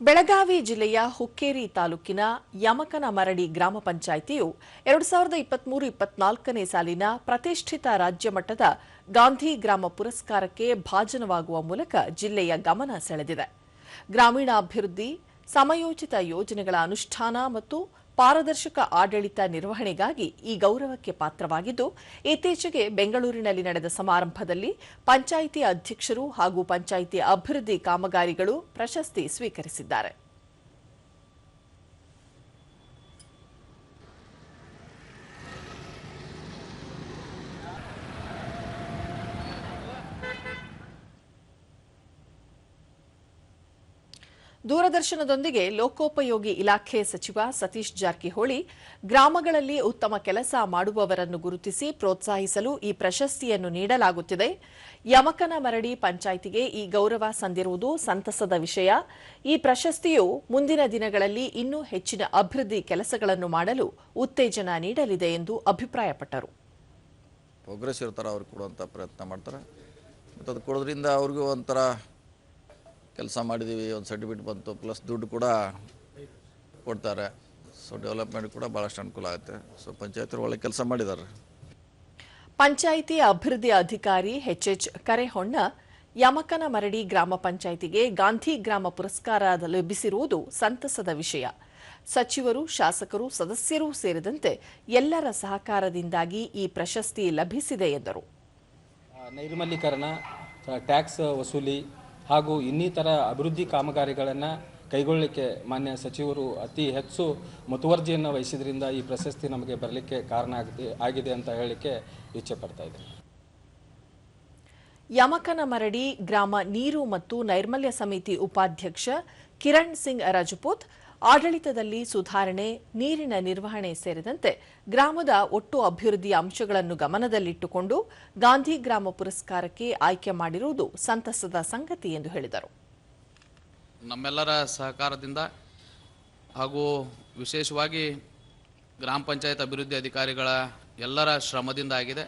ಬೆಳಗಾವಿ ಜಿಲ್ಲೆಯ ಹುಕ್ಕೇರಿ ತಾಲೂಕಿನ ಯಮಕನಮರಡಿ ಗ್ರಾಮ ಪಂಚಾಯಿತಿಯು 2023-24ನೇ ಸಾಲಿನ ಪ್ರತಿಷ್ಠಿತ ರಾಜ್ಯ ಮಟ್ಟದ ಗಾಂಧಿ ಗ್ರಾಮ ಪುರಸ್ಕಾರಕ್ಕೆ ಭಾಜನವಾಗುವ ಮೂಲಕ ಜಿಲ್ಲೆಯ ಗಮನ ಸೆಳೆದಿದೆ. ಗ್ರಾಮೀಣಾಭಿವೃದ್ಧಿ, ಸಮಯೋಚಿತ ಯೋಜನೆಗಳ ಅನುಷ್ಠಾನ ಮತ್ತು ಪಾರದರ್ಶಕ ಆಡಳಿತ ನಿರ್ವಹಣೆಗಾಗಿ ಈ ಗೌರವಕ್ಕೆ ಪಾತ್ರವಾಗಿದ್ದು, ಇತ್ತೀಚೆಗೆ ಬೆಂಗಳೂರಿನಲ್ಲಿ ನಡೆದ ಸಮಾರಂಭದಲ್ಲಿ ಪಂಚಾಯಿತಿ ಅಧ್ಯಕ್ಷರು ಹಾಗೂ ಪಂಚಾಯಿತಿ ಅಭಿವೃದ್ಧಿ ಕಾಮಗಾರಿಗಳು ಪ್ರಶಸ್ತಿ ಸ್ವೀಕರಿಸಿದ್ದಾರೆ. ದೂರದರ್ಶನದೊಂದಿಗೆ ಲೋಕೋಪಯೋಗಿ ಇಲಾಖೆ ಸಚಿವ ಸತೀಶ್ ಜಾರಕಿಹೊಳಿ, ಗ್ರಾಮಗಳಲ್ಲಿ ಉತ್ತಮ ಕೆಲಸ ಮಾಡುವವರನ್ನು ಗುರುತಿಸಿ ಪ್ರೋತ್ಸಾಹಿಸಲು ಈ ಪ್ರಶಸ್ತಿಯನ್ನು ನೀಡಲಾಗುತ್ತಿದೆ. ಯಮಕನಮರಡಿ ಪಂಚಾಯಿತಿಗೆ ಈ ಗೌರವ ಸಂದಿರುವುದು ಸಂತಸದ ವಿಷಯ. ಈ ಪ್ರಶಸ್ತಿಯು ಮುಂದಿನ ದಿನಗಳಲ್ಲಿ ಇನ್ನೂ ಹೆಚ್ಚಿನ ಅಭಿವೃದ್ಧಿ ಕೆಲಸಗಳನ್ನು ಮಾಡಲು ಉತ್ತೇಜನ ನೀಡಲಿದೆ ಎಂದು ಅಭಿಪ್ರಾಯಪಟ್ಟರು. ಪ್ರೋಗ್ರೆಸ್ ಇರ್ತಾರೆ, ಅವ್ರಿಗೆ ಕೊಡುವಂಥ ಪ್ರಯತ್ನ ಮಾಡ್ತಾರೆ. ಮತ್ತು ಅದು ಕೊಡೋದ್ರಿಂದ ಅವ್ರಿಗೂ ಒಂಥರ ಕೆಲಸ ಮಾಡಿದ್ದೀವಿ, ಒಂದು ಸರ್ಟಿಫಿಕೇಟ್ ಬಂತು, ಪ್ಲಸ್ ದುಡ್ಡು ಕೂಡ ಕೊಡ್ತಾರೆ. ಸೊ ಡೆವಲಪ್ಮೆಂಟ್ ಕೂಡ ಭಾಳಷ್ಟು ಅನುಕೂಲ ಆಗುತ್ತೆ. ಸೊ ಪಂಚಾಯತ್ ಒಳ್ಳೆ ಕೆಲಸ ಮಾಡಿದ್ದಾರೆ. ಪಂಚಾಯಿತಿ ಅಭಿವೃದ್ಧಿ ಅಧಿಕಾರಿ ಎಚ್ ಕರೆಹೊಣ್ಣ, ಯಮಕನಮರಡಿ ಗ್ರಾಮ ಪಂಚಾಯಿತಿಗೆ ಗಾಂಧಿ ಗ್ರಾಮ ಪುರಸ್ಕಾರ ಲಭಿಸಿರುವುದು ಸಂತಸದ ವಿಷಯ. ಸಚಿವರು, ಶಾಸಕರು, ಸದಸ್ಯರೂ ಸೇರಿದಂತೆ ಎಲ್ಲರ ಸಹಕಾರದಿಂದಾಗಿ ಈ ಪ್ರಶಸ್ತಿ ಲಭಿಸಿದೆ ಎಂದರು. ನೈರ್ಮಲೀಕರಣ, ಟ್ಯಾಕ್ಸ್ ವಸೂಲಿ ಹಾಗೂ ಇನ್ನಿತರ ಅಭಿವೃದ್ಧಿ ಕಾಮಗಾರಿಗಳನ್ನು ಕೈಗೊಳ್ಳಲಿಕ್ಕೆ ಮಾನ್ಯ ಸಚಿವರು ಅತಿ ಹೆಚ್ಚು ಮುತುವರ್ಜಿಯನ್ನು ವಹಿಸಿದ್ರಿಂದ ಈ ಪ್ರಶಸ್ತಿ ನಮಗೆ ಬರಲಿಕ್ಕೆ ಕಾರಣ ಆಗಿದೆ ಅಂತ ಹೇಳಲಿಕ್ಕೆ ಇಚ್ಛೆ ಪಡ್ತಾ ಇದ್ದೇನೆ. ಯಮಕನಮರಡಿ ಗ್ರಾಮ ನೀರು ಮತ್ತು ನೈರ್ಮಲ್ಯ ಸಮಿತಿ ಉಪಾಧ್ಯಕ್ಷ ಕಿರಣ್ ಸಿಂಗ್ ರಜಪೂತ್, ಆಡಳಿತದಲ್ಲಿ ಸುಧಾರಣೆ, ನೀರಿನ ನಿರ್ವಹಣೆ ಸೇರಿದಂತೆ ಗ್ರಾಮದ ಒಟ್ಟು ಅಭಿವೃದ್ಧಿಯ ಅಂಶಗಳನ್ನು ಗಮನದಲ್ಲಿಟ್ಟುಕೊಂಡು ಗಾಂಧಿ ಗ್ರಾಮ ಪುರಸ್ಕಾರಕ್ಕೆ ಆಯ್ಕೆ ಮಾಡಿರುವುದು ಸಂತಸದ ಸಂಗತಿ ಎಂದು ಹೇಳಿದರು. ನಮ್ಮೆಲ್ಲರ ಸಹಕಾರದಿಂದ ಹಾಗೂ ವಿಶೇಷವಾಗಿ ಗ್ರಾಮ ಪಂಚಾಯತ್ ಅಭಿವೃದ್ಧಿ ಅಧಿಕಾರಿಗಳ ಎಲ್ಲರ ಶ್ರಮದಿಂದ ಆಗಿದೆ.